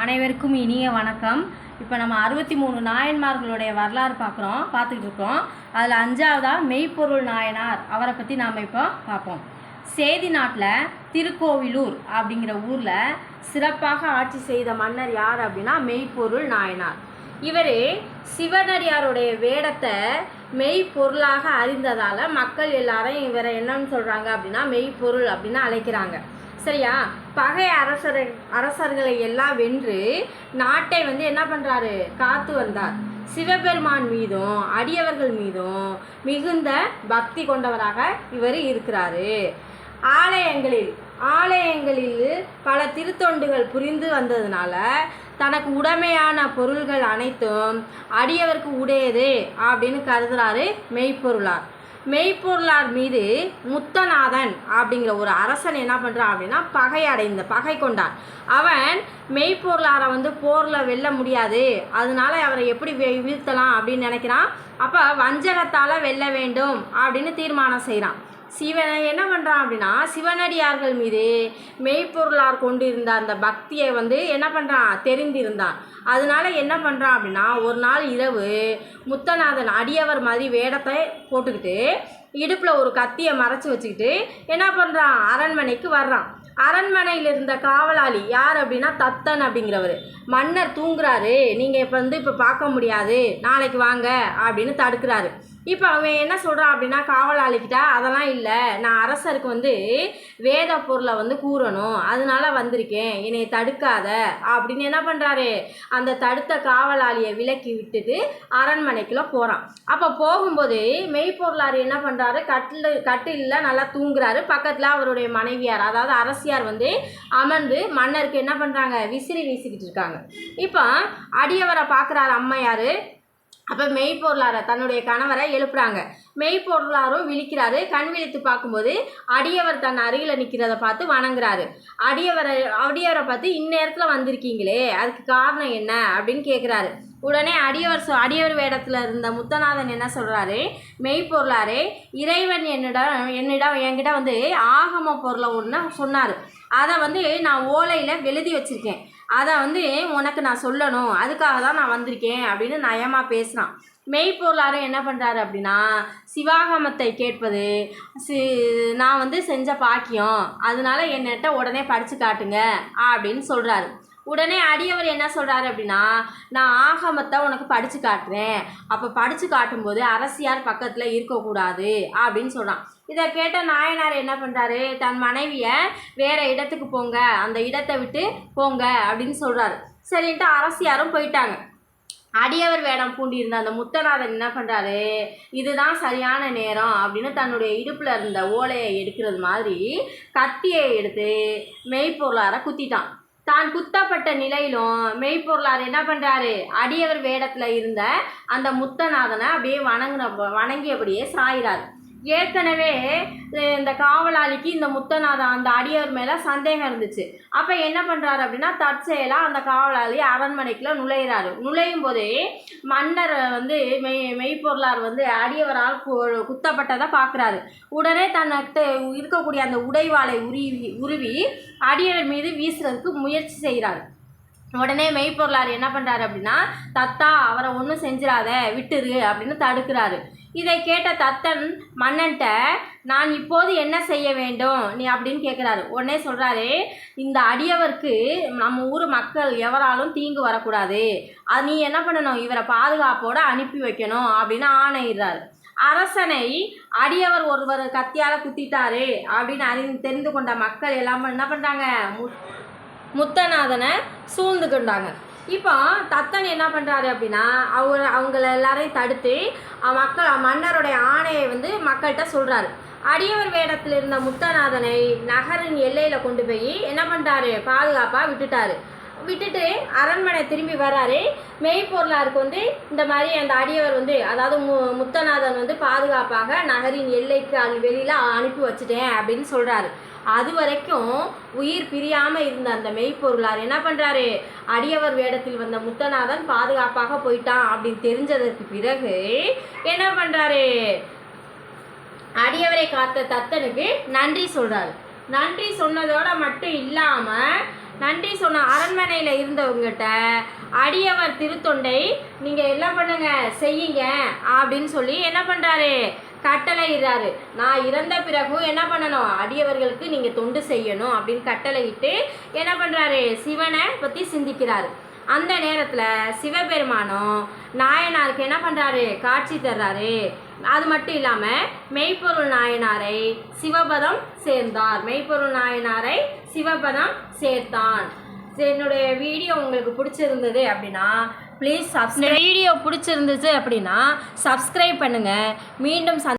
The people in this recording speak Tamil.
அனைவருக்கும் இனிய வணக்கம். இப்போ நம்ம 63 நாயன்மார்களுடைய வரலாறு பார்த்துக்கிட்டு இருக்கோம். அதில் 5வதாக மெய்ப்பொருள் நாயனார், அவரை பற்றி நாம் இப்போ பார்ப்போம். சேதி நாட்டில் திருக்கோவிலூர் அப்படிங்கிற ஊரில் சிறப்பாக ஆட்சி செய்த மன்னர் யார் அப்படின்னா மெய்ப்பொருள் நாயனார். இவர் சிவனடியாருடைய வேடத்தை மெய்ப்பொருளாக அறிந்ததால் மக்கள் எல்லாரும் இவரை என்னன்னு சொல்கிறாங்க அப்படின்னா மெய்ப்பொருள் அப்படின்னு அழைக்கிறாங்க. சரியா? பகை அரசர்களை எல்லாம் வென்று நாட்டை என்ன பண்ணுறாரு, காத்து வந்தார். சிவபெருமான் மீதும் அடியவர்கள் மீதும் மிகுந்த பக்தி கொண்டவராக இவர் இருக்கிறாரு. ஆலயங்களில் பல திருத்தொண்டுகள் புரிந்து வந்ததுனால தனக்கு உடைமையான பொருள்கள் அனைத்தும் அடியவருக்கு உடையது அப்படின்னு கருதுறாரு மெய்ப்பொருளார். மெய்ப்பொருளார் மீது முத்தநாதன் அப்படிங்கிற ஒரு அரசன் என்ன பண்ணுறான் அப்படின்னா பகை கொண்டான். அவன் மெய்ப்பொருளாரை போரில் வெல்ல முடியாது, அதனால அவரை எப்படி வீழ்த்தலாம் அப்படின்னு நினைக்கிறான். அப்போ வஞ்சகத்தால் வெல்ல வேண்டும் அப்படின்னு தீர்மானம் செய்கிறான். சிவனை என்ன பண்ணுறான் அப்படின்னா சிவனடியார்கள் மீது மெய்ப்பொருளார் கொண்டிருந்த அந்த பக்தியை என்ன பண்ணுறான், தெரிந்திருந்தான். அதனால என்ன பண்ணுறான் அப்படின்னா ஒரு நாள் இரவு முத்தநாதன் அடியவர் மாதிரி வேடத்தை போட்டுக்கிட்டு இடுப்பில் ஒரு கத்தியை மறைச்சி வச்சுக்கிட்டு என்ன பண்ணுறான், அரண்மனைக்கு வர்றான். அரண்மனையில் இருந்த காவலாளி யார் அப்படின்னா தத்தன் அப்படிங்கிறவர். மன்னர் தூங்குறாரு, நீங்கள் இப்போ பார்க்க முடியாது, நாளைக்கு வாங்க அப்படின்னு தடுக்கிறாரு. இப்போ அவன் என்ன சொல்கிறான் அப்படின்னா காவலாளிக்கிட்ட, அதெல்லாம் இல்லை, நான் அரசருக்கு வேத பொருளை கூறணும், அதனால வந்திருக்கேன், என்னை தடுக்காத அப்படின்னு என்ன பண்ணுறாரு, அந்த தடுத்த காவலாளியை விலக்கி விட்டுட்டு அரண்மனைக்குள்ளே போகிறான். அப்போ போகும்போது மெய்ப்பொருளார் என்ன பண்ணுறாரு, கட்டிலில் நல்லா தூங்குறாரு. பக்கத்தில் அவருடைய மனைவியார் அதாவது அரசியார் அமர்ந்து மன்னருக்கு என்ன பண்ணுறாங்க, விசிறி வீசிக்கிட்டு இருக்காங்க. இப்போ அடியவரை பார்க்குறாரு அம்மையார். அப்போ மெய்ப்பொருளாரை தன்னுடைய கணவரை எழுப்புறாங்க. மெய்ப்பொருளாரும் விழிக்கிறாரு. கண் விழித்து பார்க்கும்போது அடியவர் தன் அருகில் நிற்கிறத பார்த்து வணங்குறாரு. அடியவரை பார்த்து இந்நேரத்தில் வந்திருக்கீங்களே, அதுக்கு காரணம் என்ன அப்படின்னு கேட்குறாரு. உடனே அடியவர் வேடத்தில் இருந்த முத்தநாதன் என்ன சொல்கிறாரு, மெய்ப்பொருளாரே, இறைவன் என்கிட்ட ஆகம பொருளை ஒன்று சொன்னார். அதை நான் ஓலையில் எழுதி வச்சுருக்கேன், அதை உனக்கு நான் சொல்லணும், அதுக்காக தான் நான் வந்திருக்கேன் அப்படின்னு நயமாக பேசுகிறான். மெய்ப்பொருளாரும் என்ன பண்ணுறாரு அப்படின்னா சிவாகமத்தை கேட்பது நான் செஞ்ச பாக்கியம், அதனால என்னட்ட உடனே படித்து காட்டுங்க அப்படின்னு சொல்கிறாரு. உடனே அடியவர் என்ன சொல்கிறாரு அப்படின்னா, நான் ஆகமத்தை உனக்கு படித்து காட்டுறேன், அப்போ படித்து காட்டும்போது அரசியார் பக்கத்தில் இருக்கக்கூடாது அப்படின்னு சொல்கிறான். இதை கேட்ட நாயனார் என்ன பண்ணுறாரு, தன் மனைவியை வேறு இடத்துக்கு போங்க, அந்த இடத்தை விட்டு போங்க அப்படின்னு சொல்கிறாரு. சரின்ட்டு அரசியாரும் போயிட்டாங்க. அடியவர் வேடம் பூண்டியிருந்த அந்த முத்தநாதன் என்ன பண்ணுறாரு, இதுதான் சரியான நேரம் அப்படின்னு தன்னுடைய இடுப்பில் இருந்த ஓலையை எடுக்கிறது மாதிரி கத்தியை எடுத்து மெய்ப்பொருளாரை குத்திட்டான். தான் குத்தப்பட்ட நிலையிலும் மெய்ப்பொருளார் என்ன பண்ணுறாரு, அடியவர் வேடத்தில் இருந்த அந்த முத்தநாதனை அப்படியே வணங்கியபடியே சாயிறாரு. ஏற்கனவே இந்த காவலாளிக்கு இந்த முத்தநாதன் அந்த அடியவர் மேலே சந்தேகம் இருந்துச்சு. அப்போ என்ன பண்ணுறாரு அப்படின்னா தற்செயலாக அந்த காவலாளி அரண்மனைக்குள்ளே நுழையும் போதே மன்னர் மெய்ப்பொருளார் அடியவரால் குத்தப்பட்டதை பார்க்குறாரு. உடனே தன்னிட்ட இருக்கக்கூடிய அந்த உடைவாளை உருவி அடியவர் மீது வீசுறதுக்கு முயற்சி செய்கிறாரு. உடனே மெய்ப்பொருளார் என்ன பண்ணுறாரு அப்படின்னா, தத்தா அவரை ஒன்றும் செஞ்சிடாத, விட்டுரு அப்படின்னு தடுக்கிறாரு. இதை கேட்ட தத்தன் மன்னன்ட்ட, நான் இப்போது என்ன செய்ய வேண்டும் நீ அப்படின்னு கேட்குறாரு. உடனே சொல்கிறாரு, இந்த அடியவருக்கு நம்ம ஊர் மக்கள் எவராலும் தீங்கு வரக்கூடாது, அது நீ என்ன பண்ணணும், இவரை பாதுகாப்போடு அனுப்பி வைக்கணும் அப்படின்னு ஆணையிடுறாரு. அரசனை அடியவர் ஒருவர் கத்தியால் குத்திட்டாரு அப்படின்னு தெரிந்து கொண்ட மக்கள் எல்லாம் என்ன பண்ணுறாங்க, முத்தநாதனை சூழ்ந்து கொண்டாங்க. இப்போ தத்தன் என்ன பண்ணுறாரு அப்படின்னா அவங்கள எல்லாரையும் தடுத்து மன்னருடைய ஆணையை மக்கள்கிட்ட சொல்கிறாரு. அடியவர் வேடத்தில் இருந்த முத்தநாதனை நகரின் எல்லையில் கொண்டு போய் என்ன பண்ணுறாரு, பாதுகாப்பாக விட்டுட்டு அரண்மனை திரும்பி வராரு. மெய்ப்பொருளாருக்கு இந்த மாதிரி அந்த அடியவர் அதாவது முத்தநாதன் பாதுகாப்பாக நகரின் எல்லைக்கு வெளியில் அனுப்பி வச்சுட்டேன் அப்படின்னு சொல்கிறாரு. அது வரைக்கும் உயிர் பிரியாமல் இருந்த அந்த மெய்ப்பொருளார் என்ன பண்ணுறாரு, அடியவர் வேடத்தில் வந்த முத்தநாதன் பாதுகாப்பாக போயிட்டான் அப்படின்னு தெரிஞ்சதற்கு பிறகு என்ன பண்ணுறாரு, அடியவரை காத்த தத்தனுக்கு நன்றி சொல்கிறாரு. நன்றி சொன்னதோடு மட்டும் இல்லாமல் நன்றி சொன்ன அரண்மனையில் இருந்தவங்ககிட்ட அடியவர் திருத்தொண்டை நீங்கள் என்ன பண்ணுங்க செய்யுங்க அப்படின்னு சொல்லி என்ன பண்ணுறாரு, கட்டளையிடுறாரு. நான் இறந்த பிறகும் என்ன பண்ணணும், அடியவர்களுக்கு நீங்கள் தொண்டு செய்யணும் அப்படின்னு கட்டளையிட்டு என்ன பண்ணுறாரு, சிவனை பற்றி சிந்திக்கிறாரு. அந்த நேரத்தில் சிவபெருமானும் நாயனாருக்கு என்ன பண்ணுறாரு, காட்சி தர்றாரு. அது மட்டும் இல்லாமல் மெய்ப்பொருள் நாயனாரை சிவபதம் சேர்ந்தார், மெய்ப்பொருள் நாயனாரை சிவபதம் சேர்த்தான். என்னுடைய வீடியோ உங்களுக்கு பிடிச்சிருந்தது அப்படின்னா ப்ளீஸ் சப்ஸ்கிரைப். வீடியோ பிடிச்சிருந்துச்சு அப்படின்னா சப்ஸ்கிரைப் பண்ணுங்கள். மீண்டும்